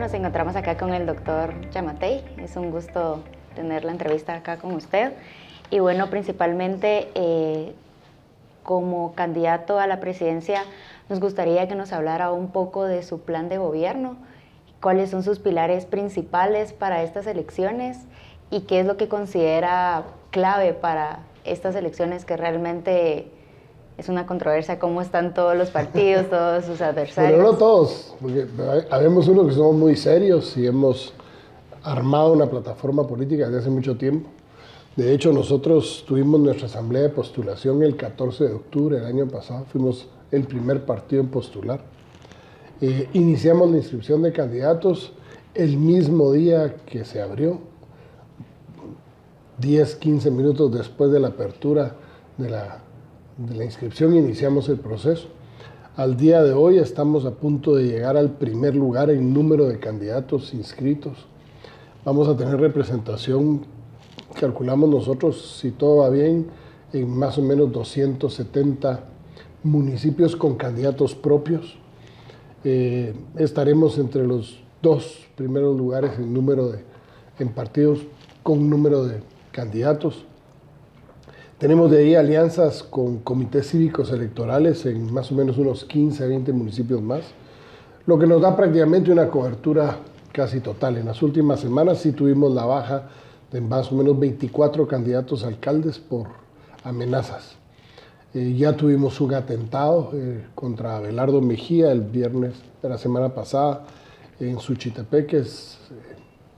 nos encontramos acá con el doctor Yamatei. Es un gusto tener la entrevista acá con usted. Y bueno, principalmente como candidato a la presidencia, nos gustaría que nos hablara un poco de su plan de gobierno, cuáles son sus pilares principales para estas elecciones y qué es lo que considera clave para estas elecciones, que realmente es una controversia cómo están todos los partidos, todos sus adversarios. Bueno, no todos, porque habemos unos que somos muy serios y hemos armado una plataforma política desde hace mucho tiempo. De hecho, nosotros tuvimos nuestra asamblea de postulación el 14 de octubre del año pasado, fuimos el primer partido en postular. Iniciamos la inscripción de candidatos el mismo día que se abrió, 10, 15 minutos después de la apertura de la inscripción, iniciamos el proceso. Al día de hoy estamos a punto de llegar al primer lugar en número de candidatos inscritos. Vamos a tener representación, calculamos nosotros, si todo va bien, en más o menos 270 municipios con candidatos propios. Estaremos entre los 2 primeros lugares en partidos con número de candidatos. Tenemos de ahí alianzas con comités cívicos electorales en más o menos unos 15 a 20 municipios más, lo que nos da prácticamente una cobertura casi total. En las últimas semanas sí tuvimos la baja de más o menos 24 candidatos a alcaldes por amenazas. Ya tuvimos un atentado contra Abelardo Mejía el viernes de la semana pasada en Suchitepeques.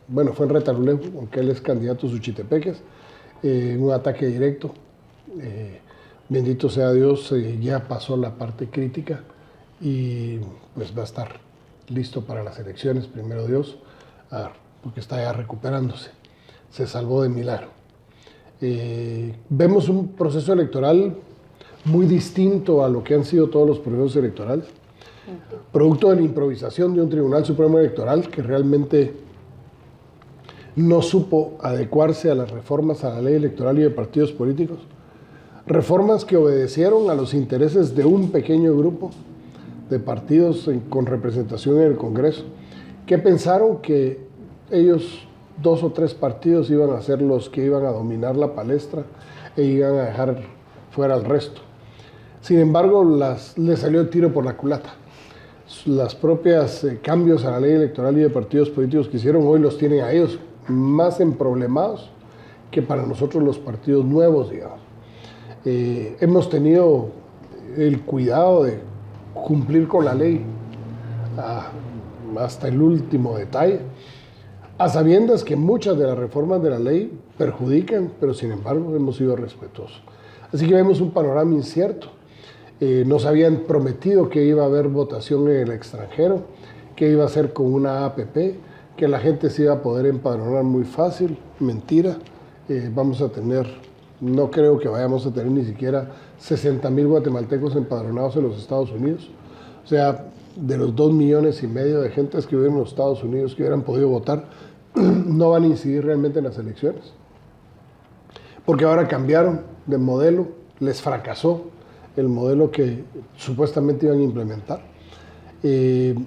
Bueno, fue en Retaluleu, aunque él es candidato a Suchitepeques, un ataque directo. Bendito sea Dios, ya pasó la parte crítica y pues va a estar listo para las elecciones, primero Dios, porque está ya recuperándose. Se salvó de milagro. Vemos un proceso electoral muy distinto a lo que han sido todos los procesos electorales, producto de la improvisación de un Tribunal Supremo Electoral que realmente no supo adecuarse a las reformas a la ley electoral y de partidos políticos, reformas que obedecieron a los intereses de un pequeño grupo de partidos con representación en el Congreso, que pensaron que ellos 2 o 3 partidos iban a ser los que iban a dominar la palestra e iban a dejar fuera al resto. Sin embargo, les salió el tiro por la culata. Las propias cambios a la ley electoral y de partidos políticos que hicieron hoy los tienen a ellos más emproblemados que para nosotros los partidos nuevos, digamos. Hemos tenido el cuidado de cumplir con la ley hasta el último detalle, a sabiendas que muchas de las reformas de la ley perjudican, pero sin embargo hemos sido respetuosos. Así que vemos un panorama incierto. Nos habían prometido que iba a haber votación en el extranjero, que iba a ser con una APP, que la gente se iba a poder empadronar muy fácil. Mentira. Vamos a tener, no creo que vayamos a tener ni siquiera 60,000 guatemaltecos empadronados en los Estados Unidos. O sea, de los 2,5 millones de gentes que viven en los Estados Unidos que hubieran podido votar, no van a incidir realmente en las elecciones. Porque ahora cambiaron de modelo, les fracasó el modelo que supuestamente iban a implementar.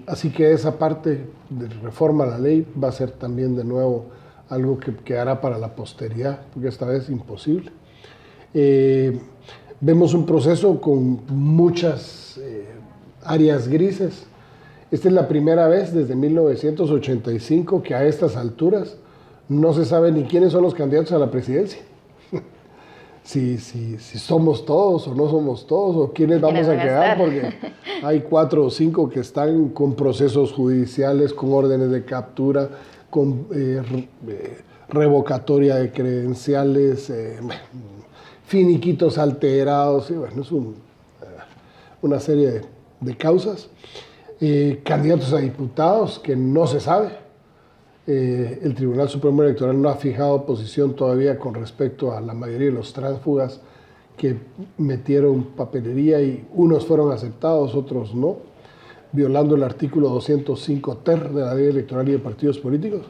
Así que esa parte de reforma a la ley va a ser también de nuevo algo que quedará para la posteridad, porque esta vez es imposible. Vemos un proceso con muchas áreas grises. Esta es la primera vez desde 1985 que a estas alturas no se sabe ni quiénes son los candidatos a la presidencia. Si somos todos o no somos todos, o quiénes vamos a quedar, porque hay 4 o 5 que están con procesos judiciales, con órdenes de captura, con revocatoria de credenciales, finiquitos alterados, y bueno, es una serie de causas. Candidatos a diputados que no se sabe. El Tribunal Supremo Electoral no ha fijado posición todavía con respecto a la mayoría de los tránsfugas que metieron papelería y unos fueron aceptados, otros no, violando el artículo 205 ter de la ley electoral y de partidos políticos.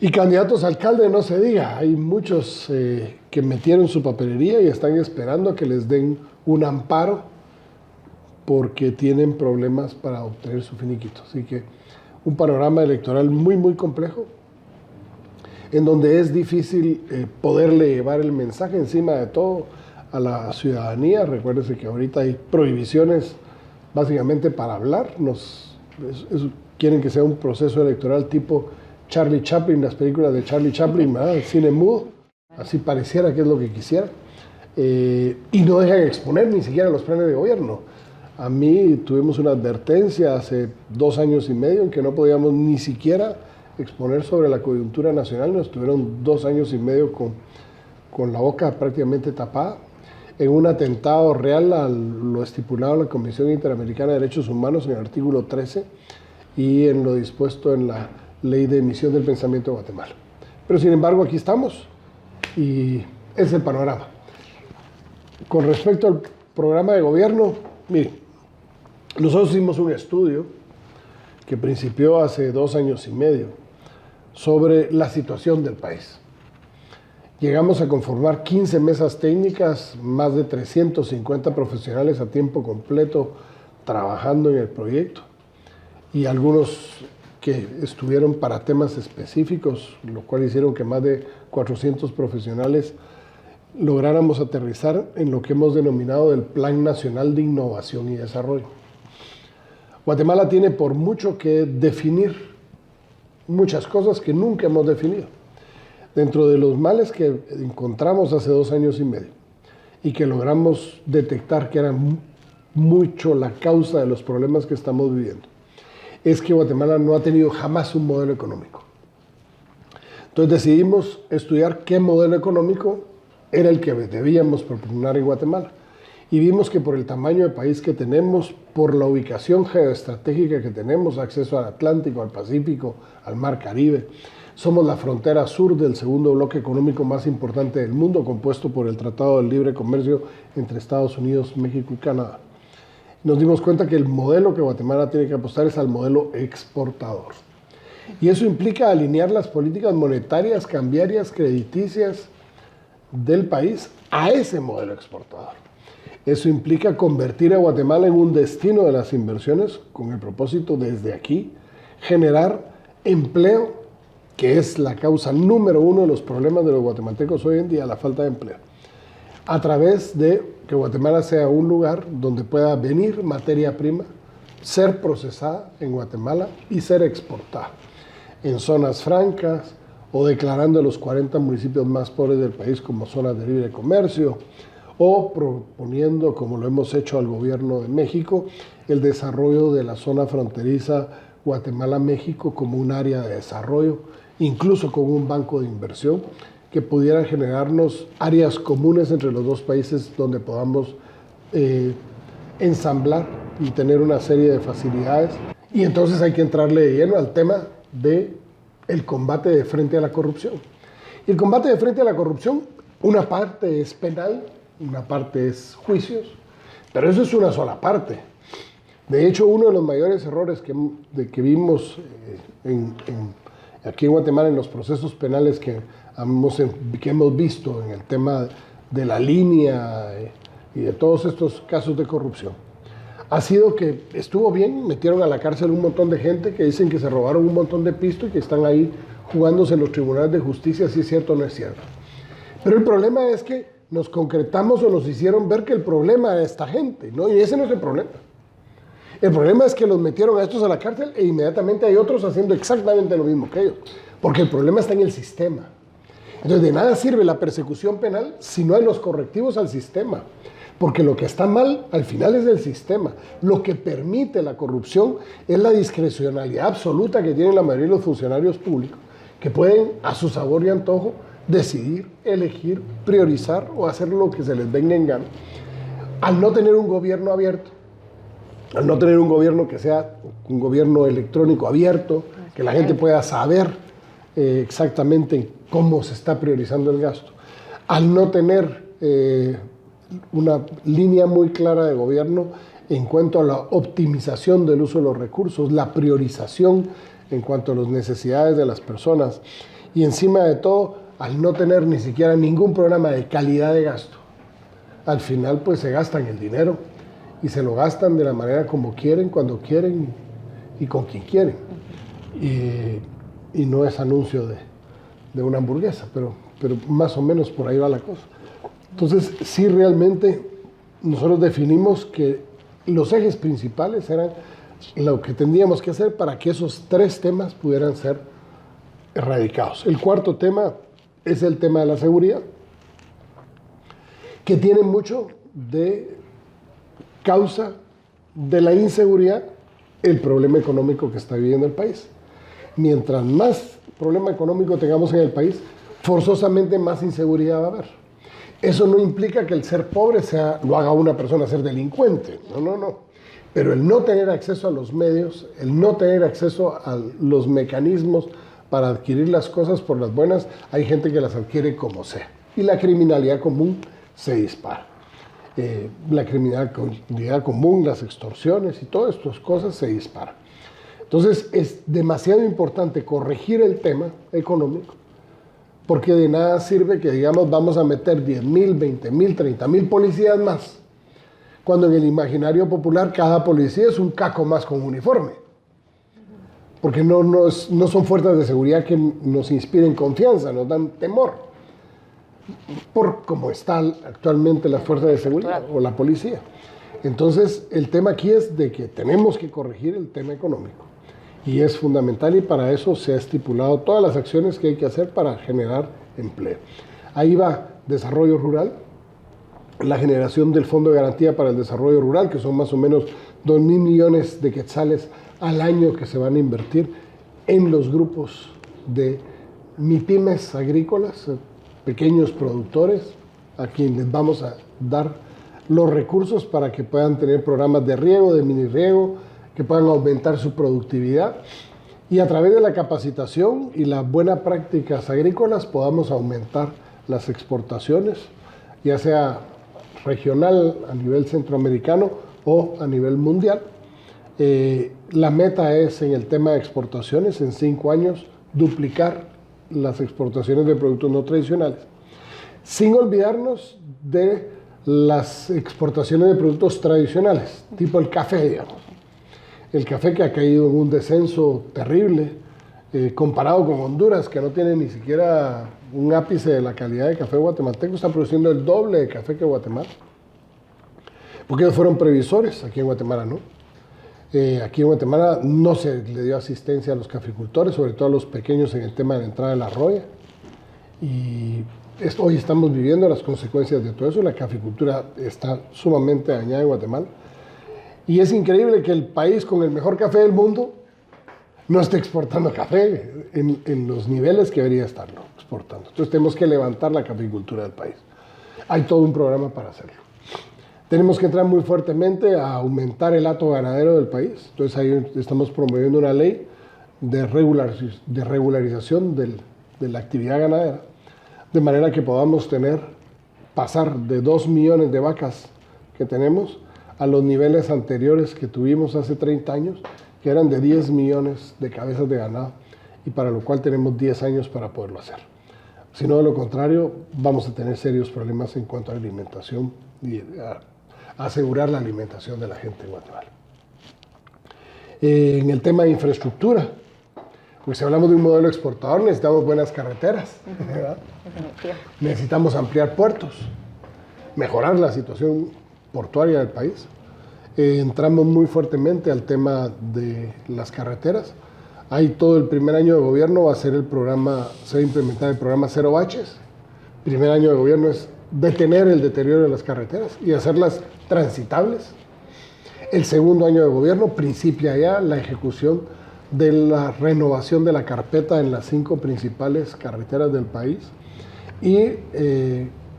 Y candidatos a alcalde no se diga, hay muchos que metieron su papelería y están esperando a que les den un amparo porque tienen problemas para obtener su finiquito. Así que un panorama electoral muy, muy complejo, en donde es difícil poderle llevar el mensaje encima de todo a la ciudadanía. Recuérdense que ahorita hay prohibiciones básicamente para hablar. Quieren que sea un proceso electoral tipo Charlie Chaplin, las películas de Charlie Chaplin, ¿verdad? El cine mudo, así pareciera que es lo que quisiera. Y no dejan exponer ni siquiera los planes de gobierno. A mí tuvimos una advertencia hace 2 años y medio en que no podíamos ni siquiera exponer sobre la coyuntura nacional. Nos tuvieron 2 años y medio con la boca prácticamente tapada, en un atentado real a lo estipulado en la Comisión Interamericana de Derechos Humanos en el artículo 13 y en lo dispuesto en la Ley de Emisión del Pensamiento de Guatemala. Pero sin embargo aquí estamos y es el panorama. Con respecto al programa de gobierno, mire, nosotros hicimos un estudio que principió hace 2 años y medio sobre la situación del país. Llegamos a conformar 15 mesas técnicas, más de 350 profesionales a tiempo completo trabajando en el proyecto y algunos que estuvieron para temas específicos, lo cual hicieron que más de 400 profesionales lográramos aterrizar en lo que hemos denominado el Plan Nacional de Innovación y Desarrollo. Guatemala tiene por mucho que definir muchas cosas que nunca hemos definido. Dentro de los males que encontramos hace 2 años y medio y que logramos detectar que eran mucho la causa de los problemas que estamos viviendo, es que Guatemala no ha tenido jamás un modelo económico. Entonces decidimos estudiar qué modelo económico era el que debíamos propugnar en Guatemala. Y vimos que por el tamaño de país que tenemos, por la ubicación geoestratégica que tenemos, acceso al Atlántico, al Pacífico, al Mar Caribe, somos la frontera sur del segundo bloque económico más importante del mundo, compuesto por el Tratado de Libre Comercio entre Estados Unidos, México y Canadá. Nos dimos cuenta que el modelo que Guatemala tiene que apostar es al modelo exportador. Y eso implica alinear las políticas monetarias, cambiarias, crediticias del país a ese modelo exportador. Eso implica convertir a Guatemala en un destino de las inversiones con el propósito desde aquí generar empleo, que es la causa número 1 de los problemas de los guatemaltecos hoy en día, la falta de empleo, a través de que Guatemala sea un lugar donde pueda venir materia prima, ser procesada en Guatemala y ser exportada en zonas francas o declarando los 40 municipios más pobres del país como zonas de libre comercio, o proponiendo, como lo hemos hecho al gobierno de México, el desarrollo de la zona fronteriza Guatemala-México como un área de desarrollo, incluso con un banco de inversión que pudiera generarnos áreas comunes entre los 2 países donde podamos ensamblar y tener una serie de facilidades. Y entonces hay que entrarle de lleno al tema del combate de frente a la corrupción. Y el combate de frente a la corrupción, una parte es penal, una parte es juicios, pero eso es una sola parte. De hecho, uno de los mayores errores que vimos aquí en Guatemala en los procesos penales que hemos visto en el tema de la línea y de todos estos casos de corrupción, ha sido que estuvo bien, metieron a la cárcel un montón de gente que dicen que se robaron un montón de pisto y que están ahí jugándose en los tribunales de justicia, si es cierto o no es cierto. Pero el problema es que nos concretamos o nos hicieron ver que el problema era esta gente, ¿no? Y ese no es el problema. El problema es que los metieron a estos a la cárcel e inmediatamente hay otros haciendo exactamente lo mismo que ellos, porque el problema está en el sistema. Entonces de nada sirve la persecución penal si no hay los correctivos al sistema, porque lo que está mal al final es el sistema. Lo que permite la corrupción es la discrecionalidad absoluta que tienen la mayoría de los funcionarios públicos, que pueden a su sabor y antojo decidir, elegir, priorizar o hacer lo que se les venga en gana. Al no tener un gobierno abierto, al no tener un gobierno que sea un gobierno electrónico abierto, que la gente pueda saber exactamente cómo se está priorizando el gasto, al no tener una línea muy clara de gobierno en cuanto a la optimización del uso de los recursos, la priorización en cuanto a las necesidades de las personas y encima de todo, al no tener ni siquiera ningún programa de calidad de gasto, al final pues se gastan el dinero y se lo gastan de la manera como quieren, cuando quieren y con quien quieren. y no es anuncio de una hamburguesa, pero más o menos por ahí va la cosa. Entonces, sí, realmente nosotros definimos que los ejes principales eran lo que tendríamos que hacer para que esos 3 temas pudieran ser erradicados. El cuarto tema es el tema de la seguridad, que tiene mucho de causa de la inseguridad el problema económico que está viviendo el país. Mientras más problema económico tengamos en el país, forzosamente más inseguridad va a haber. Eso no implica que el ser pobre lo haga una persona ser delincuente, no. Pero el no tener acceso a los medios, el no tener acceso a los mecanismos para adquirir las cosas por las buenas, hay gente que las adquiere como sea. Y la criminalidad común se dispara. La criminalidad común, las extorsiones y todas estas cosas se disparan. Entonces es demasiado importante corregir el tema económico, porque de nada sirve que digamos vamos a meter 10,000, 20,000, 30,000 policías más, cuando en el imaginario popular cada policía es un caco más con uniforme, porque no son fuerzas de seguridad que nos inspiren confianza, nos dan temor, por cómo están actualmente las fuerzas de seguridad o la policía. Entonces el tema aquí es de que tenemos que corregir el tema económico. Y es fundamental, y para eso se ha estipulado todas las acciones que hay que hacer para generar empleo. Ahí va desarrollo rural, la generación del Fondo de Garantía para el Desarrollo Rural, que son más o menos 2,000 millones de quetzales al año que se van a invertir en los grupos de MIPYMES agrícolas, pequeños productores, a quienes vamos a dar los recursos para que puedan tener programas de riego, de mini riego, que puedan aumentar su productividad y a través de la capacitación y las buenas prácticas agrícolas podamos aumentar las exportaciones, ya sea regional a nivel centroamericano o a nivel mundial. La meta es en el tema de exportaciones, en 5 años, duplicar las exportaciones de productos no tradicionales, sin olvidarnos de las exportaciones de productos tradicionales, tipo el café, digamos. El café que ha caído en un descenso terrible, comparado con Honduras, que no tiene ni siquiera un ápice de la calidad de café guatemalteco, está produciendo el doble de café que Guatemala. Porque ellos fueron previsores, aquí en Guatemala no. Aquí en Guatemala no se le dio asistencia a los caficultores, sobre todo a los pequeños en el tema de la entrada de la roya. Y hoy estamos viviendo las consecuencias de todo eso. La caficultura está sumamente dañada en Guatemala. Y es increíble que el país con el mejor café del mundo no esté exportando café en los niveles que debería estarlo exportando. Entonces tenemos que levantar la caficultura del país. Hay todo un programa para hacerlo. Tenemos que entrar muy fuertemente a aumentar el hato ganadero del país. Entonces ahí estamos promoviendo una ley de regularización de la actividad ganadera, de manera que podamos pasar de 2 millones de vacas que tenemos a los niveles anteriores que tuvimos hace 30 años, que eran de 10 millones de cabezas de ganado, y para lo cual tenemos 10 años para poderlo hacer. Si no, de lo contrario, vamos a tener serios problemas en cuanto a alimentación y a asegurar la alimentación de la gente en Guatemala. En el tema de infraestructura, pues si hablamos de un modelo exportador, necesitamos buenas carreteras, ¿verdad? Necesitamos ampliar puertos, mejorar la situación portuaria del país. Entramos muy fuertemente al tema de las carreteras. Ahí todo el primer año de gobierno va a ser se va a implementar el programa Cero Baches. Primer año de gobierno es detener el deterioro de las carreteras y hacerlas transitables. El segundo año de gobierno principia ya la ejecución de la renovación de la carpeta en las 5 principales carreteras del país y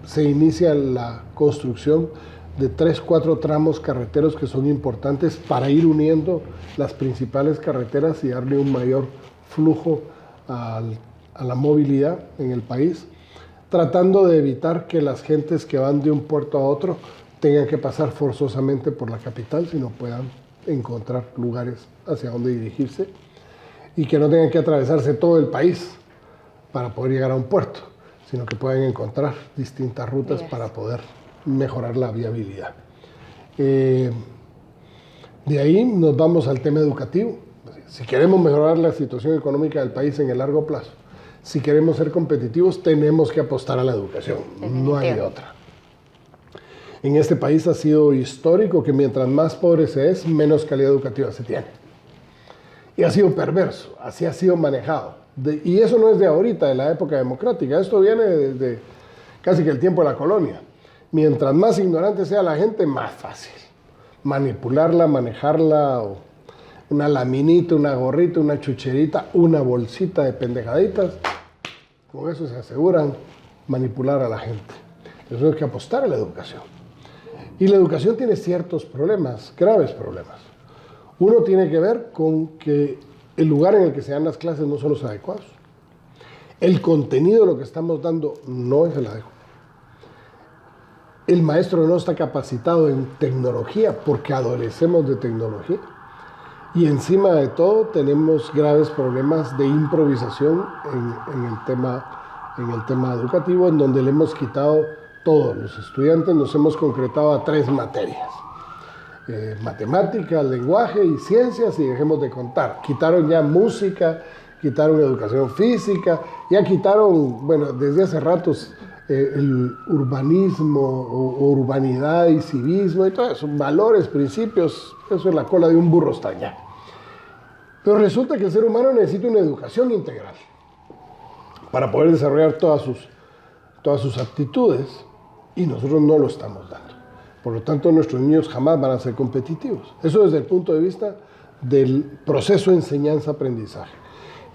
se inicia la construcción de 3-4 tramos carreteros que son importantes para ir uniendo las principales carreteras y darle un mayor flujo a la movilidad en el país, tratando de evitar que las gentes que van de un puerto a otro tengan que pasar forzosamente por la capital, sino puedan encontrar lugares hacia donde dirigirse y que no tengan que atravesarse todo el país para poder llegar a un puerto, sino que puedan encontrar distintas rutas para poder mejorar la viabilidad. De ahí nos vamos al tema educativo. Si queremos mejorar la situación económica del país en el largo plazo, si queremos ser competitivos, tenemos que apostar a la educación. No hay de otra. En este país ha sido histórico que mientras más pobre se es, menos calidad educativa se tiene. Y ha sido perverso, así ha sido manejado. Y eso no es de ahorita, de la época democrática, esto viene desde casi que el tiempo de la colonia. Mientras más ignorante sea la gente, más fácil manipularla, manejarla, o una laminita, una gorrita, una chucherita, una bolsita de pendejaditas. Con eso se aseguran manipular a la gente. Eso hay que apostar a la educación. Y la educación tiene ciertos problemas, graves problemas. Uno tiene que ver con que el lugar en el que se dan las clases no son los adecuados. El contenido de lo que estamos dando no es el adecuado. El maestro no está capacitado en tecnología porque adolecemos de tecnología. Y encima de todo tenemos graves problemas de improvisación en el tema educativo, en donde le hemos quitado todos los estudiantes, nos hemos concretado a 3 materias. Matemáticas, lenguaje y ciencias, y dejemos de contar. Quitaron ya música, quitaron educación física, ya quitaron, bueno, desde hace ratos el urbanismo o urbanidad y civismo y todo eso, valores, principios, eso es la cola de un burro está allá. Pero resulta que el ser humano necesita una educación integral para poder desarrollar todas sus aptitudes, y nosotros no lo estamos dando. Por lo tanto, nuestros niños jamás van a ser competitivos. Eso desde el punto de vista del proceso de enseñanza-aprendizaje.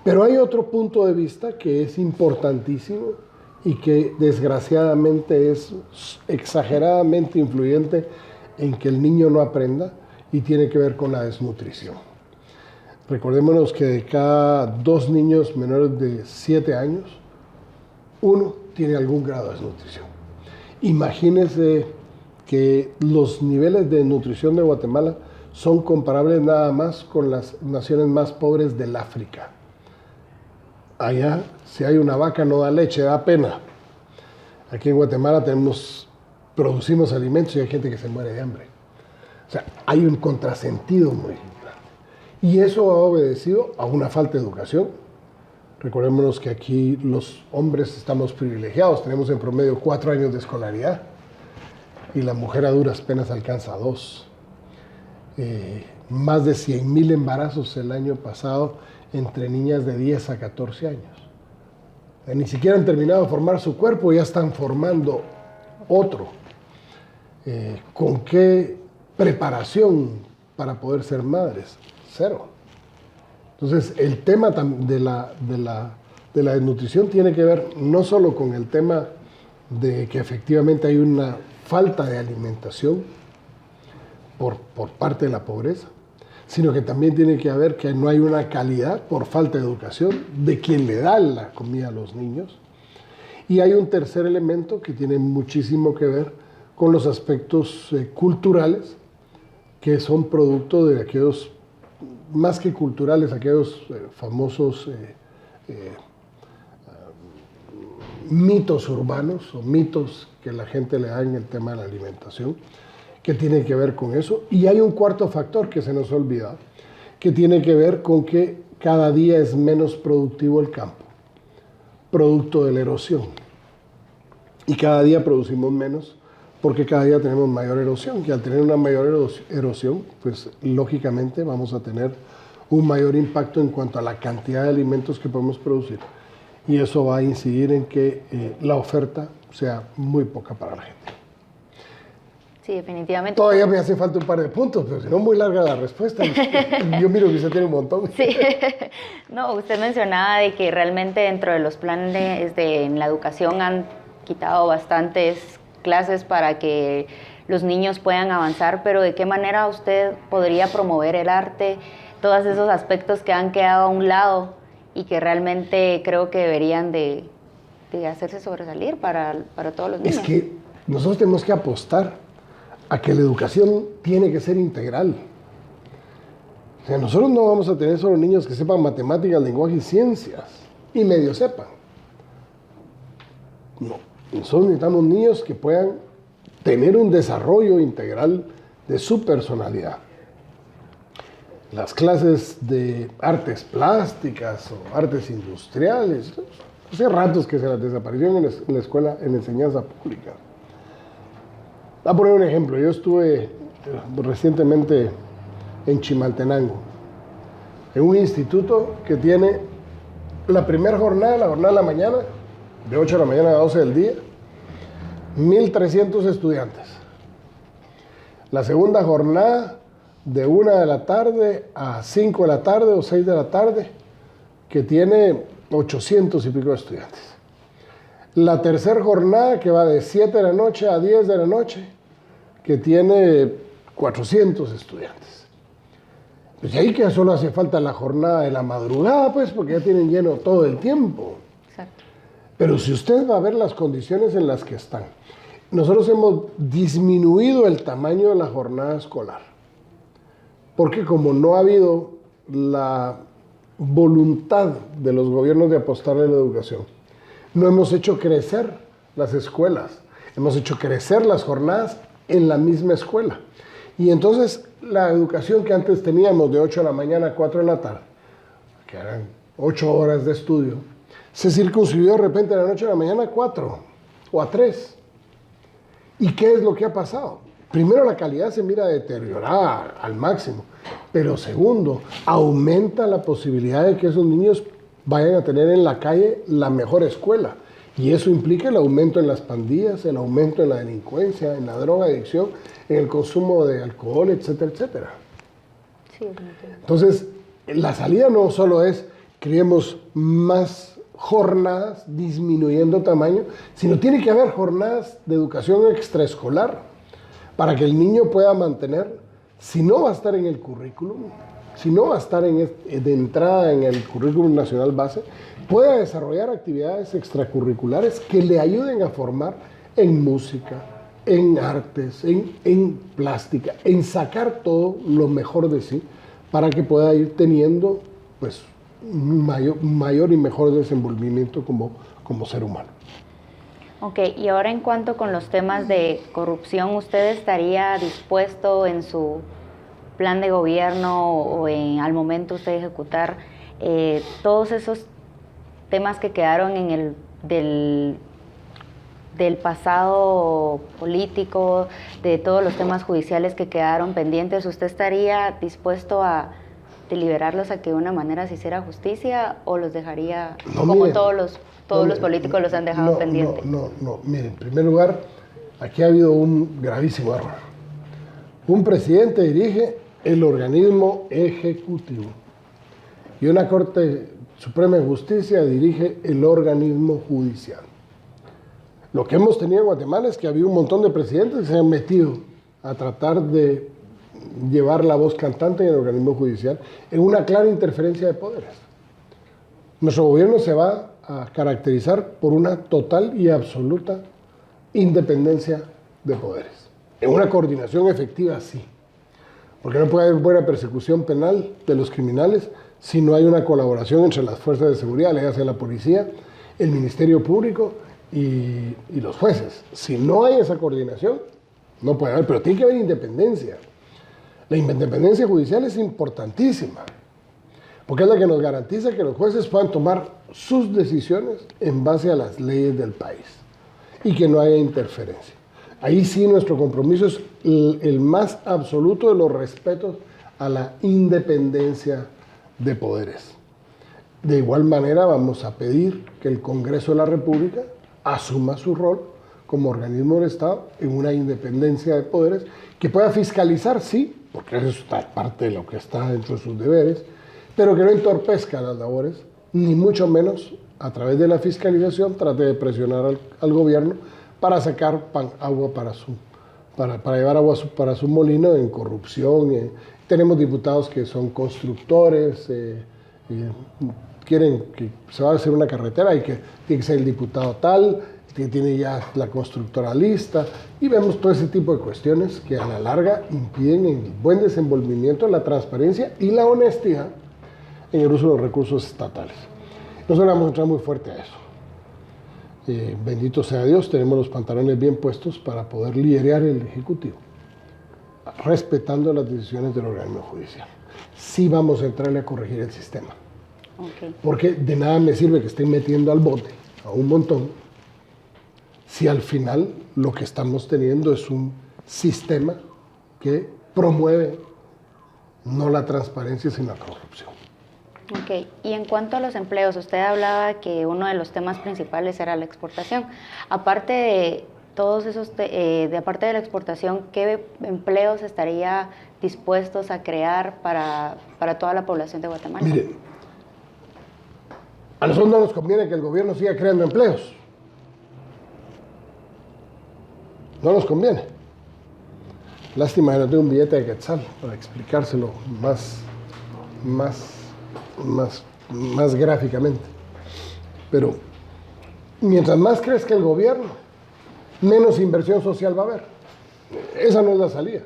Pero hay otro punto de vista que es importantísimo y que desgraciadamente es exageradamente influyente en que el niño no aprenda, y tiene que ver con la desnutrición. Recordémonos que de cada 2 niños menores de 7 años, 1 tiene algún grado de desnutrición. Imagínense que los niveles de nutrición de Guatemala son comparables nada más con las naciones más pobres del África. Allá, si hay una vaca, no da leche, da pena. Aquí en Guatemala producimos alimentos y hay gente que se muere de hambre. O sea, hay un contrasentido muy grande. Y eso ha obedecido a una falta de educación. Recordémonos que aquí los hombres estamos privilegiados, tenemos en promedio 4 años de escolaridad y la mujer a duras penas alcanza 2. Más de 100,000 embarazos el año pasado entre niñas de 10 a 14 años. Ni siquiera han terminado de formar su cuerpo, ya están formando otro. ¿Con qué preparación para poder ser madres? 0. Entonces, el tema de la desnutrición tiene que ver no solo con el tema de que efectivamente hay una falta de alimentación por parte de la pobreza, sino que también tiene que ver que no hay una calidad por falta de educación de quien le da la comida a los niños. Y hay un tercer elemento que tiene muchísimo que ver con los aspectos culturales, que son producto de aquellos, más que culturales, aquellos famosos mitos urbanos o mitos que la gente le da en el tema de la alimentación, que tiene que ver con eso. Y hay un cuarto factor que se nos ha olvidado, que tiene que ver con que cada día es menos productivo el campo, producto de la erosión. Y cada día producimos menos porque cada día tenemos mayor erosión, y al tener una mayor erosión, pues lógicamente vamos a tener un mayor impacto en cuanto a la cantidad de alimentos que podemos producir. Y eso va a incidir en que la oferta sea muy poca para la gente. Sí, definitivamente. Todavía me hace falta un par de puntos, pero si no, muy larga la respuesta. Yo miro que usted tiene un montón. Sí. No, usted mencionaba de que realmente dentro de los planes en la educación han quitado bastantes clases para que los niños puedan avanzar, pero ¿de qué manera usted podría promover el arte, todos esos aspectos que han quedado a un lado y que realmente creo que deberían de hacerse sobresalir para todos los niños? Es que nosotros tenemos que apostar a que la educación tiene que ser integral. O sea, nosotros no vamos a tener solo niños que sepan matemáticas, lenguaje y ciencias, y medio sepan. No, nosotros necesitamos niños que puedan tener un desarrollo integral de su personalidad. las clases de artes plásticas o artes industriales. Hace ratos que se las desaparecieron en la escuela, en enseñanza pública. Voy a poner un ejemplo. Yo estuve recientemente en Chimaltenango, en un instituto que tiene la primera jornada, la jornada de la mañana, de 8 de la mañana a 12 del día, 1.300 estudiantes. La segunda jornada, de 1 de la tarde a 5 de la tarde o 6 de la tarde, que tiene 800 y pico de estudiantes. La tercera jornada, que va de 7 de la noche a 10 de la noche, que tiene 400 estudiantes. Pues ahí que solo hace falta la jornada de la madrugada, pues, porque ya tienen lleno todo el tiempo. Exacto. Pero si usted va a ver las condiciones en las que están, nosotros hemos disminuido el tamaño de la jornada escolar, porque como no ha habido la voluntad de los gobiernos de apostarle a la educación, no hemos hecho crecer las escuelas, hemos hecho crecer las jornadas en la misma escuela. Y entonces la educación que antes teníamos de 8 de la mañana a 4 de la tarde, que eran 8 horas de estudio, se circunscribió de repente de la noche a la mañana a 4 o a 3. ¿Y qué es lo que ha pasado? Primero, la calidad se mira deteriorada al máximo, pero segundo, aumenta la posibilidad de que esos niños vayan a tener en la calle la mejor escuela. Y eso implica el aumento en las pandillas, el aumento en la delincuencia, en la drogadicción, en el consumo de alcohol, etcétera, etcétera. Sí, entonces, la salida no solo es creemos más jornadas disminuyendo tamaño, sino tiene que haber jornadas de educación extraescolar para que el niño pueda mantener, si no va a estar en el currículum, si no va a estar de entrada en el currículum nacional base, pueda desarrollar actividades extracurriculares que le ayuden a formar en música, en artes, en plástica, en sacar todo lo mejor de sí para que pueda ir teniendo pues, mayor y mejor desenvolvimiento como ser humano. Ok, y ahora en cuanto con los temas de corrupción, ¿usted estaría dispuesto en su plan de gobierno o al momento usted ejecutar todos esos temas que quedaron en del pasado político, de todos los temas judiciales que quedaron pendientes? ¿Usted estaría dispuesto a deliberarlos a que de una manera se hiciera justicia o los dejaría todos los políticos los han dejado pendientes? No, mire, en primer lugar, aquí ha habido un gravísimo error. Un presidente dirige el organismo ejecutivo y una Corte Suprema de Justicia dirige el organismo judicial. Lo que hemos tenido en Guatemala es que había un montón de presidentes que se han metido a tratar de llevar la voz cantante en el organismo judicial en una clara interferencia de poderes. Nuestro gobierno se va a caracterizar por una total y absoluta independencia de poderes. En una coordinación efectiva, sí. Porque no puede haber buena persecución penal de los criminales si no hay una colaboración entre las fuerzas de seguridad, ya sea la policía, el Ministerio Público y los jueces. Si no hay esa coordinación, no puede haber, pero tiene que haber independencia. La independencia judicial es importantísima, porque es la que nos garantiza que los jueces puedan tomar sus decisiones en base a las leyes del país y que no haya interferencia. Ahí sí nuestro compromiso es el más absoluto de los respetos a la independencia de poderes. De igual manera vamos a pedir que el Congreso de la República asuma su rol como organismo del Estado en una independencia de poderes que pueda fiscalizar, sí, porque eso está parte de lo que está dentro de sus deberes, pero que no entorpezca las labores, ni mucho menos a través de la fiscalización trate de presionar al gobierno para sacar agua para llevar agua para su molino en corrupción. Tenemos diputados que son constructores, quieren que se va a hacer una carretera y que tiene que ser el diputado tal, que tiene ya la constructora lista, y vemos todo ese tipo de cuestiones que a la larga impiden el buen desenvolvimiento, la transparencia y la honestidad en el uso de los recursos estatales. Nosotros vamos a entrar muy fuerte a eso. Bendito sea Dios, tenemos los pantalones bien puestos para poder liderar el Ejecutivo, respetando las decisiones del organismo judicial. sí vamos a entrarle a corregir el sistema. Okay. Porque de nada me sirve que estén metiendo al bote a un montón si al final lo que estamos teniendo es un sistema que promueve no la transparencia sino la corrupción. Ok, y en cuanto a los empleos, usted hablaba que uno de los temas principales era la exportación. Aparte de todos esos, aparte de la exportación, ¿qué empleos estaría dispuestos a crear para toda la población de Guatemala? Mire, a nosotros no nos conviene que el gobierno siga creando empleos. No nos conviene. Lástima que no tengo un billete de quetzal para explicárselo más gráficamente. Pero mientras más crezca el gobierno, menos inversión social va a haber. Esa no es la salida.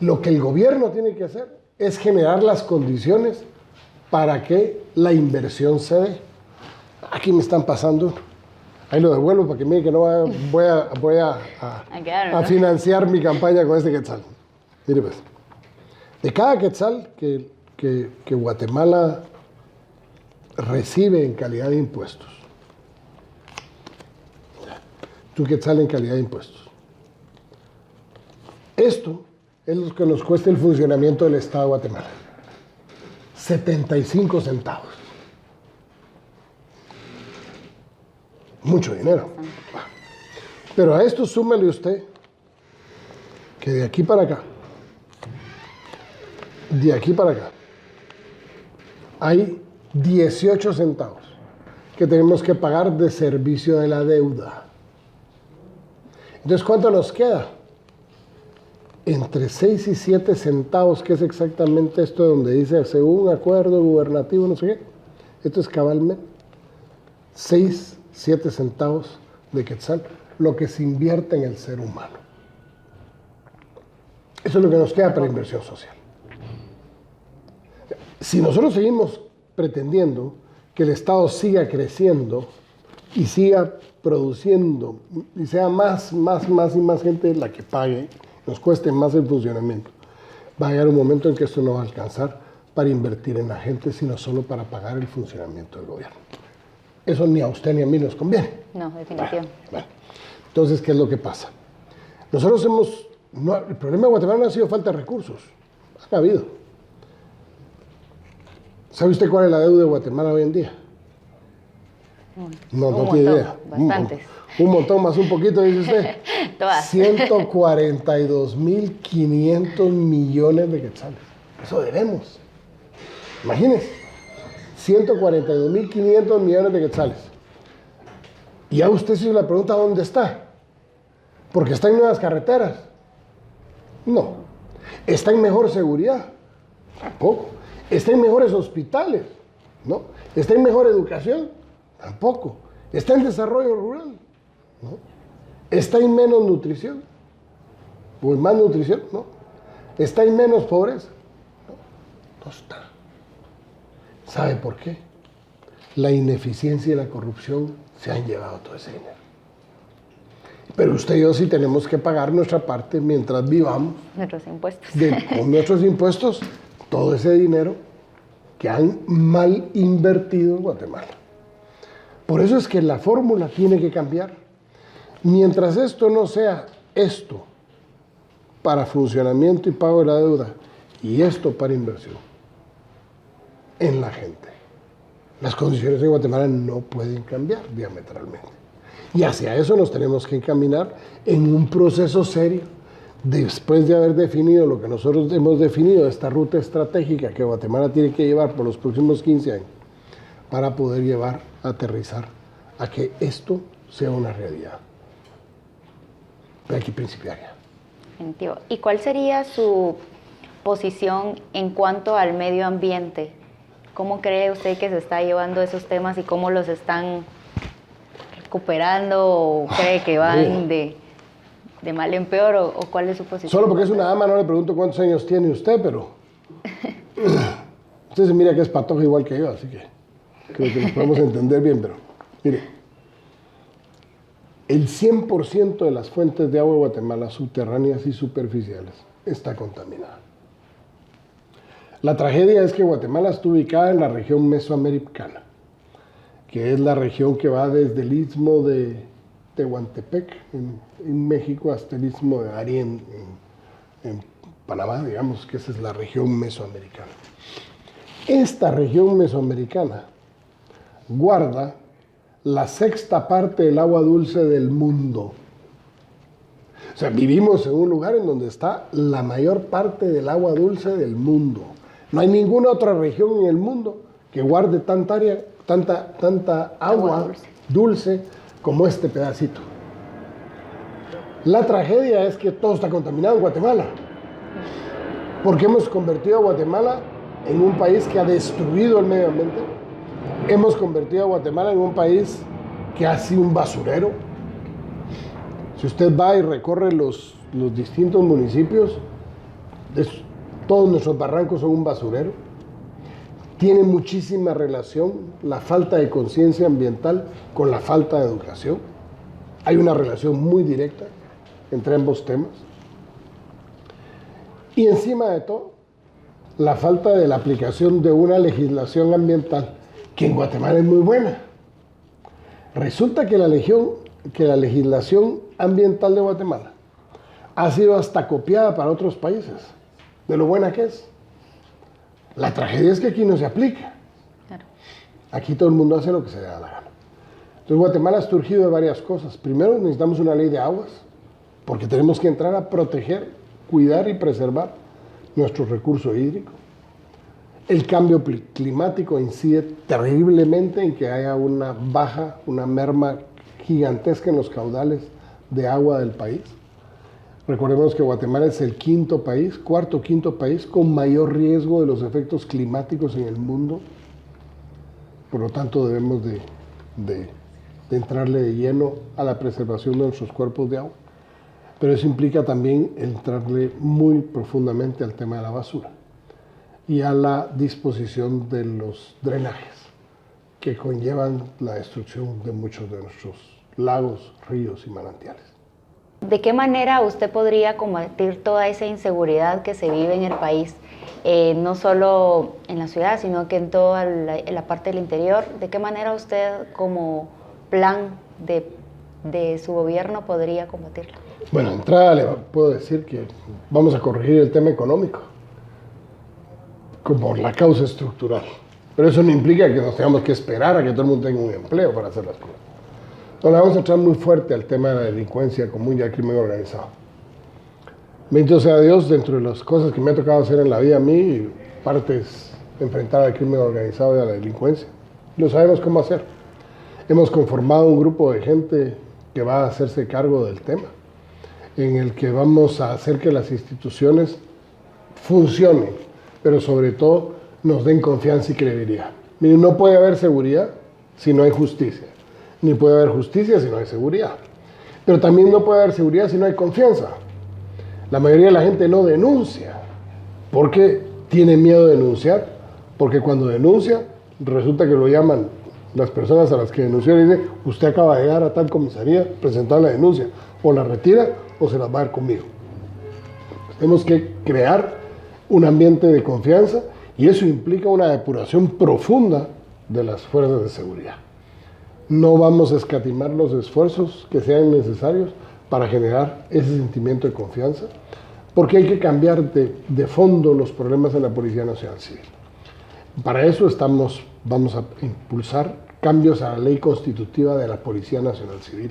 Lo que el gobierno tiene que hacer es generar las condiciones para que la inversión se dé. Aquí me están pasando. Ahí lo devuelvo para que miren que no voy a financiar mi campaña con este quetzal. Mire pues, de cada quetzal que Guatemala recibe en calidad de impuestos, tu quetzal en calidad de impuestos, esto es lo que nos cuesta el funcionamiento del Estado de Guatemala. 75 centavos. Mucho dinero. Pero a esto súmele usted que de aquí para acá, hay 18 centavos que tenemos que pagar de servicio de la deuda. Entonces, ¿cuánto nos queda? Entre 6 y 7 centavos, que es exactamente esto donde dice, según acuerdo gubernativo, no sé qué. Esto es cabalmente 6, 7 centavos de quetzal, lo que se invierte en el ser humano. Eso es lo que nos queda para inversión social. Si nosotros seguimos pretendiendo que el Estado siga creciendo y siga produciendo y sea más y más gente la que pague, nos cueste más el funcionamiento, va a llegar un momento en que esto no va a alcanzar para invertir en la gente, sino solo para pagar el funcionamiento del gobierno. Eso ni a usted ni a mí nos conviene. No, definitivamente. Bueno. Entonces, ¿qué es lo que pasa? Nosotros el problema de Guatemala no ha sido falta de recursos. Ha habido. ¿Sabe usted cuál es la deuda de Guatemala hoy en día? No tiene idea. Bastantes. Un montón más un poquito, dice usted. Todas. 142.500 millones de quetzales. Eso debemos. Imagínense. 142.500 millones de quetzales. Y ya usted se la pregunta ¿dónde está? Porque está en nuevas carreteras. No. ¿Está en mejor seguridad? Tampoco. ¿Está en mejores hospitales? No. ¿Está en mejor educación? Tampoco. ¿Está en desarrollo rural? No. ¿Está en menos nutrición? ¿O en más nutrición? No. ¿Está en menos pobreza? No está. ¿Sabe por qué? La ineficiencia y la corrupción se han llevado todo ese dinero. Pero usted y yo sí tenemos que pagar nuestra parte mientras vivamos. Nuestros impuestos. Con nuestros impuestos, todo ese dinero que han mal invertido en Guatemala. Por eso es que la fórmula tiene que cambiar. Mientras esto no sea esto para funcionamiento y pago de la deuda y esto para inversión en la gente, las condiciones en Guatemala no pueden cambiar diametralmente. Y hacia eso nos tenemos que encaminar en un proceso serio, después de haber definido lo que nosotros hemos definido, esta ruta estratégica que Guatemala tiene que llevar por los próximos 15 años, para poder aterrizar a que esto sea una realidad. Pero hay que principiar ya. Definitivo. ¿Y cuál sería su posición en cuanto al medio ambiente? ¿Cómo cree usted que se está llevando esos temas y cómo los están recuperando? ¿O cree que van de mal en peor? ¿O cuál es su posición? Solo porque es una dama no le pregunto cuántos años tiene usted, pero usted se mira que es patoja igual que yo, así que creo que nos podemos entender bien, pero mire, el 100% de las fuentes de agua de Guatemala, subterráneas y superficiales, está contaminada. La tragedia es que Guatemala está ubicada en la región mesoamericana, que es la región que va desde el istmo de Tehuantepec, en México, hasta el istmo de Darién, en Panamá, digamos que esa es la región mesoamericana. Esta región mesoamericana guarda la sexta parte del agua dulce del mundo. O sea, vivimos en un lugar en donde está la mayor parte del agua dulce del mundo. No hay ninguna otra región en el mundo que guarde tanta área, tanta agua dulce como este pedacito. La tragedia es que todo está contaminado en Guatemala, porque hemos convertido a Guatemala en un país que ha destruido el medio ambiente. Hemos convertido a Guatemala en un país que ha sido un basurero. Si usted va y recorre los distintos municipios, todos nuestros barrancos son un basurero. Tiene muchísima relación la falta de conciencia ambiental con la falta de educación. Hay una relación muy directa entre ambos temas. Y encima de todo, la falta de la aplicación de una legislación ambiental que en Guatemala es muy buena. Resulta que la legislación ambiental de Guatemala ha sido hasta copiada para otros países, de lo buena que es. La tragedia es que aquí no se aplica. Claro. Aquí todo el mundo hace lo que se le da la gana. Entonces Guatemala está urgido de varias cosas. Primero, necesitamos una ley de aguas, porque tenemos que entrar a proteger, cuidar y preservar nuestro recurso hídrico. El cambio climático incide terriblemente en que haya una merma gigantesca en los caudales de agua del país. Recordemos que Guatemala es el cuarto o quinto país con mayor riesgo de los efectos climáticos en el mundo. Por lo tanto, debemos de entrarle de lleno a la preservación de nuestros cuerpos de agua. Pero eso implica también entrarle muy profundamente al tema de la basura y a la disposición de los drenajes que conllevan la destrucción de muchos de nuestros lagos, ríos y manantiales. ¿De qué manera usted podría combatir toda esa inseguridad que se vive en el país, no solo en la ciudad, sino que en toda la parte del interior? ¿De qué manera usted, como plan de su gobierno, podría combatirla? Bueno, de entrada le puedo decir que vamos a corregir el tema económico como la causa estructural. Pero eso no implica que nos tengamos que esperar a que todo el mundo tenga un empleo para hacer las cosas. Entonces vamos a entrar muy fuerte al tema de la delincuencia común y al crimen organizado. Bendito sea Dios, dentro de las cosas que me ha tocado hacer en la vida a mí, parte es enfrentar al crimen organizado y a la delincuencia. Lo sabemos cómo hacer. Hemos conformado un grupo de gente que va a hacerse cargo del tema, en el que vamos a hacer que las instituciones funcionen, pero sobre todo nos den confianza y credibilidad. Miren, no puede haber seguridad si no hay justicia, ni puede haber justicia si no hay seguridad. Pero también no puede haber seguridad si no hay confianza. La mayoría de la gente no denuncia porque tiene miedo de denunciar, porque cuando denuncia resulta que lo llaman las personas a las que denunció y dicen: usted acaba de llegar a tal comisaría, presentar la denuncia, o la retira o se las va a dar conmigo. Tenemos que crear un ambiente de confianza y eso implica una depuración profunda de las fuerzas de seguridad. No vamos a escatimar los esfuerzos que sean necesarios para generar ese sentimiento de confianza, porque hay que cambiar de fondo los problemas en la Policía Nacional Civil. Para eso vamos a impulsar cambios a la ley constitutiva de la Policía Nacional Civil,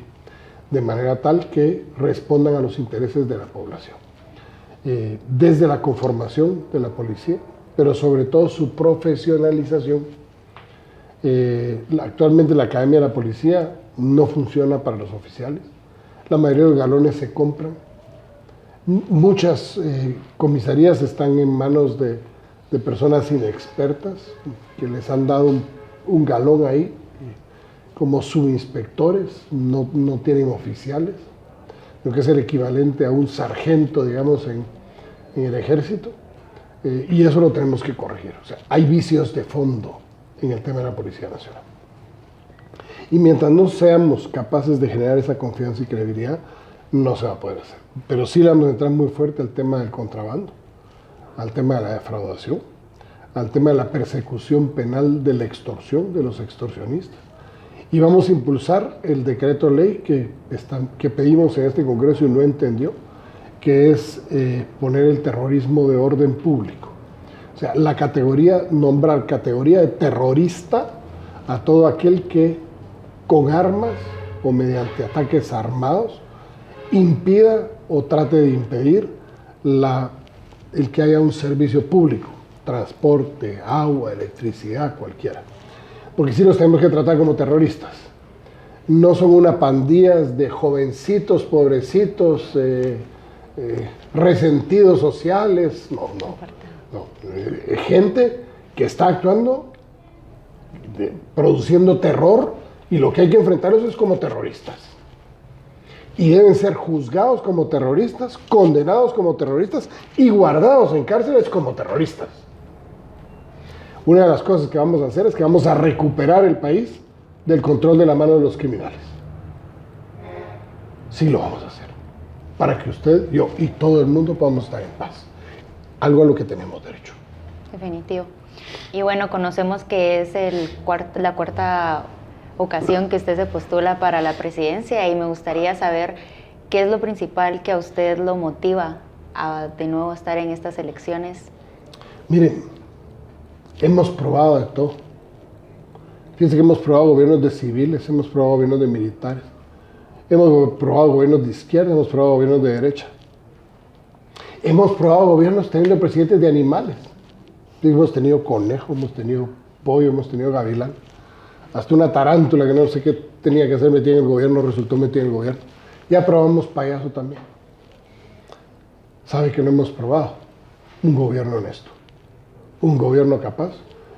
de manera tal que respondan a los intereses de la población. Desde la conformación de la policía, pero sobre todo su profesionalización. Actualmente la Academia de la Policía no funciona para los oficiales. La mayoría de los galones se compran. Muchas comisarías están en manos de personas inexpertas que les han dado un galón ahí como subinspectores, no tienen oficiales, lo que es el equivalente a un sargento, digamos, en el ejército, y eso lo tenemos que corregir. O sea, hay vicios de fondo en el tema de la Policía Nacional. Y mientras no seamos capaces de generar esa confianza y credibilidad, no se va a poder hacer. Pero sí le vamos a entrar muy fuerte al tema del contrabando, al tema de la defraudación, al tema de la persecución penal de la extorsión, de los extorsionistas. Y vamos a impulsar el decreto ley que pedimos en este Congreso y no entendió, que es poner el terrorismo de orden público. O sea, nombrar categoría de terrorista a todo aquel que con armas o mediante ataques armados impida o trate de impedir el que haya un servicio público, transporte, agua, electricidad, cualquiera. Porque sí los tenemos que tratar como terroristas. No son una pandilla de jovencitos, pobrecitos, resentidos sociales, no. Gente que está actuando, produciendo terror, y lo que hay que enfrentarlos es como terroristas. Y deben ser juzgados como terroristas, condenados como terroristas y guardados en cárceles como terroristas. Una de las cosas que vamos a hacer es que vamos a recuperar el país del control de la mano de los criminales. Sí lo vamos a hacer. Para que usted, yo y todo el mundo podamos estar en paz. Algo a lo que tenemos derecho. Definitivo. Y bueno, conocemos que es la cuarta ocasión que usted se postula para la presidencia y me gustaría saber qué es lo principal que a usted lo motiva a de nuevo estar en estas elecciones. Miren, hemos probado de todo. Fíjense que hemos probado gobiernos de civiles, hemos probado gobiernos de militares, hemos probado gobiernos de izquierda, hemos probado gobiernos de derecha. Hemos probado gobiernos teniendo presidentes de animales. Hemos tenido conejo, hemos tenido pollo, hemos tenido gavilán. Hasta una tarántula que no sé qué tenía que hacer metida en el gobierno, resultó metida en el gobierno. Ya probamos payaso también. ¿Sabe que no hemos probado? Un gobierno honesto, un gobierno capaz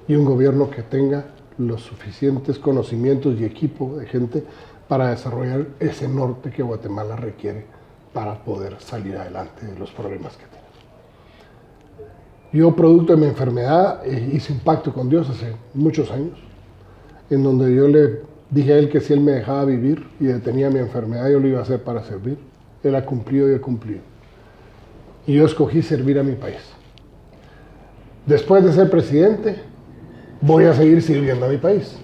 y un gobierno que tenga los suficientes conocimientos y equipo de gente para desarrollar ese norte que Guatemala requiere para poder salir adelante de los problemas que tenemos. Yo, producto de mi enfermedad, hice un pacto con Dios hace muchos años, en donde yo le dije a Él que si Él me dejaba vivir y detenía mi enfermedad, yo lo iba a hacer para servir. Él ha cumplido y he cumplido. Y yo escogí servir a mi país. Después de ser presidente, voy a seguir sirviendo a mi país.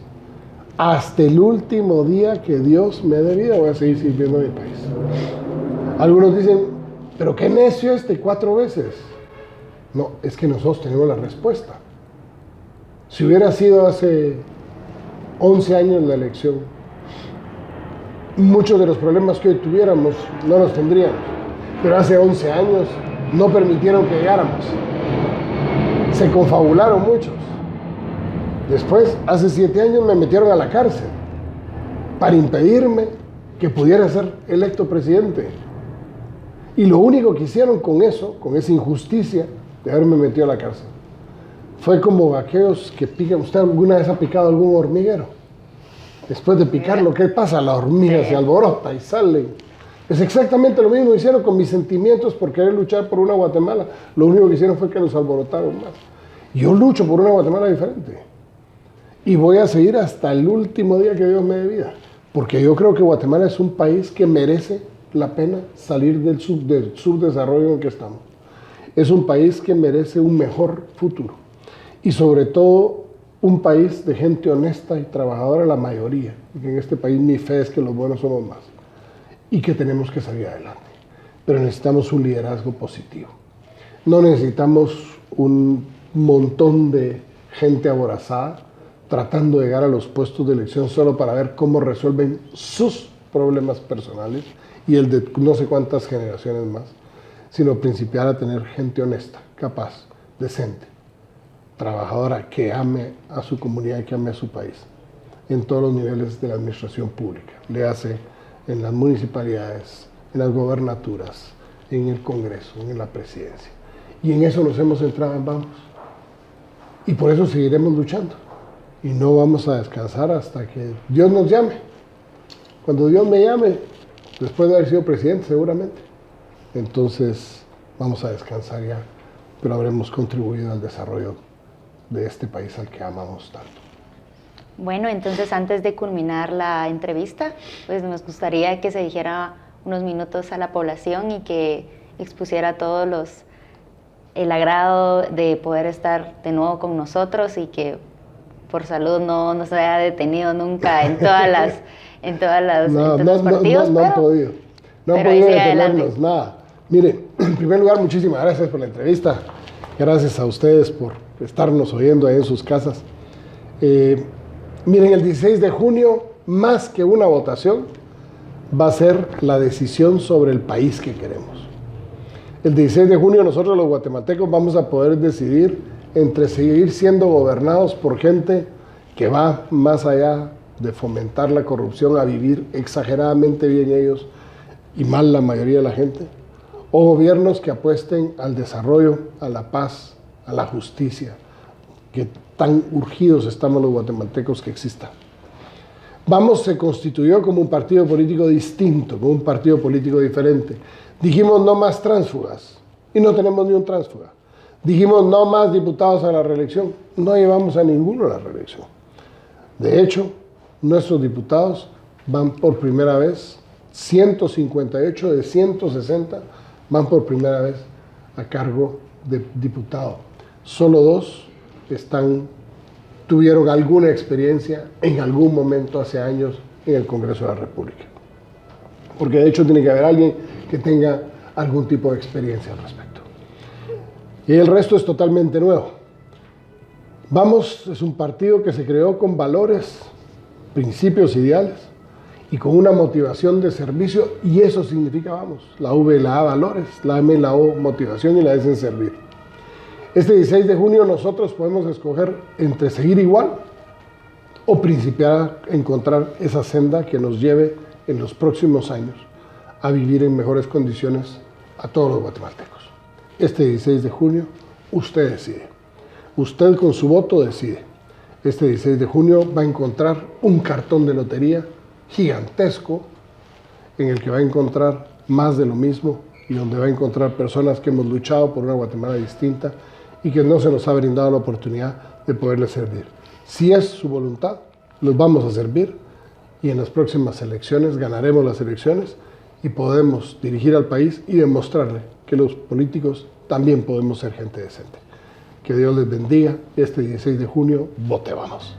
Hasta el último día que Dios me dé vida, voy a seguir sirviendo a mi país. Algunos dicen, pero qué necio 4 veces. No, es que nosotros tenemos la respuesta. Si hubiera sido hace 11 años la elección, muchos de los problemas que hoy tuviéramos no los tendríamos. Pero hace 11 años no permitieron que llegáramos. Se confabularon muchos. Después, hace 7 años me metieron a la cárcel para impedirme que pudiera ser electo presidente. Y lo único que hicieron con eso, con esa injusticia de haberme metido a la cárcel, fue como aquellos que pican. ¿Usted alguna vez ha picado algún hormiguero? Después de picarlo, ¿qué pasa? La hormiga se alborota y sale. Es exactamente lo mismo que hicieron con mis sentimientos por querer luchar por una Guatemala. Lo único que hicieron fue que los alborotaron más. Yo lucho por una Guatemala diferente. Y voy a seguir hasta el último día que Dios me dé vida. Porque yo creo que Guatemala es un país que merece la pena salir del subdesarrollo en el que estamos. Es un país que merece un mejor futuro. Y sobre todo, un país de gente honesta y trabajadora, la mayoría. Porque en este país mi fe es que los buenos somos más. Y que tenemos que salir adelante. Pero necesitamos un liderazgo positivo. No necesitamos un montón de gente aborazada tratando de llegar a los puestos de elección solo para ver cómo resuelven sus problemas personales y el de no sé cuántas generaciones más, sino principiar a tener gente honesta, capaz, decente, trabajadora, que ame a su comunidad y que ame a su país, en todos los niveles de la administración pública. Le hace en las municipalidades, en las gobernaturas, en el Congreso, en la presidencia. Y en eso nos hemos centrado en Vamos. Y por eso seguiremos luchando. Y no vamos a descansar hasta que Dios nos llame. Cuando Dios me llame, después de haber sido presidente seguramente, entonces vamos a descansar ya, pero habremos contribuido al desarrollo de este país al que amamos tanto. Bueno, entonces antes de culminar la entrevista, pues nos gustaría que se dijera unos minutos a la población y que expusiera todos el agrado de poder estar de nuevo con nosotros y que por salud no se haya detenido nunca en todos los partidos. No han podido. No han podido detenernos, nada. Mire, en primer lugar, muchísimas gracias por la entrevista. Gracias a ustedes por estarnos oyendo ahí en sus casas. Miren, el 16 de junio, más que una votación, va a ser la decisión sobre el país que queremos. El 16 de junio nosotros los guatemaltecos vamos a poder decidir entre seguir siendo gobernados por gente que va más allá de fomentar la corrupción a vivir exageradamente bien ellos y mal la mayoría de la gente, o gobiernos que apuesten al desarrollo, a la paz, a la justicia, que tan urgidos estamos los guatemaltecos que exista. Vamos se constituyó como un partido político distinto, como un partido político diferente. Dijimos no más tránsfugas y no tenemos ni un tránsfuga. Dijimos no más diputados a la reelección, no llevamos a ninguno a la reelección. De hecho, nuestros diputados van por primera vez, 158 de 160 van por primera vez a cargo de diputado. Solo 2 tuvieron alguna experiencia en algún momento hace años en el Congreso de la República. Porque de hecho tiene que haber alguien que tenga algún tipo de experiencia al respecto. Y el resto es totalmente nuevo. Vamos es un partido que se creó con valores, principios, ideales y con una motivación de servicio, y eso significa Vamos. La V y la A valores, la M y la O motivación y la S en servir. Este 16 de junio nosotros podemos escoger entre seguir igual o principiar a encontrar esa senda que nos lleve en los próximos años a vivir en mejores condiciones a todos los guatemaltecos. Este 16 de junio usted decide. Usted con su voto decide. Este 16 de junio va a encontrar un cartón de lotería gigantesco en el que va a encontrar más de lo mismo y donde va a encontrar personas que hemos luchado por una Guatemala distinta y que no se nos ha brindado la oportunidad de poderles servir. Si es su voluntad, los vamos a servir y en las próximas elecciones ganaremos las elecciones y podemos dirigir al país y demostrarle que los políticos también podemos ser gente decente. Que Dios les bendiga. Este 16 de junio, vote Vamos.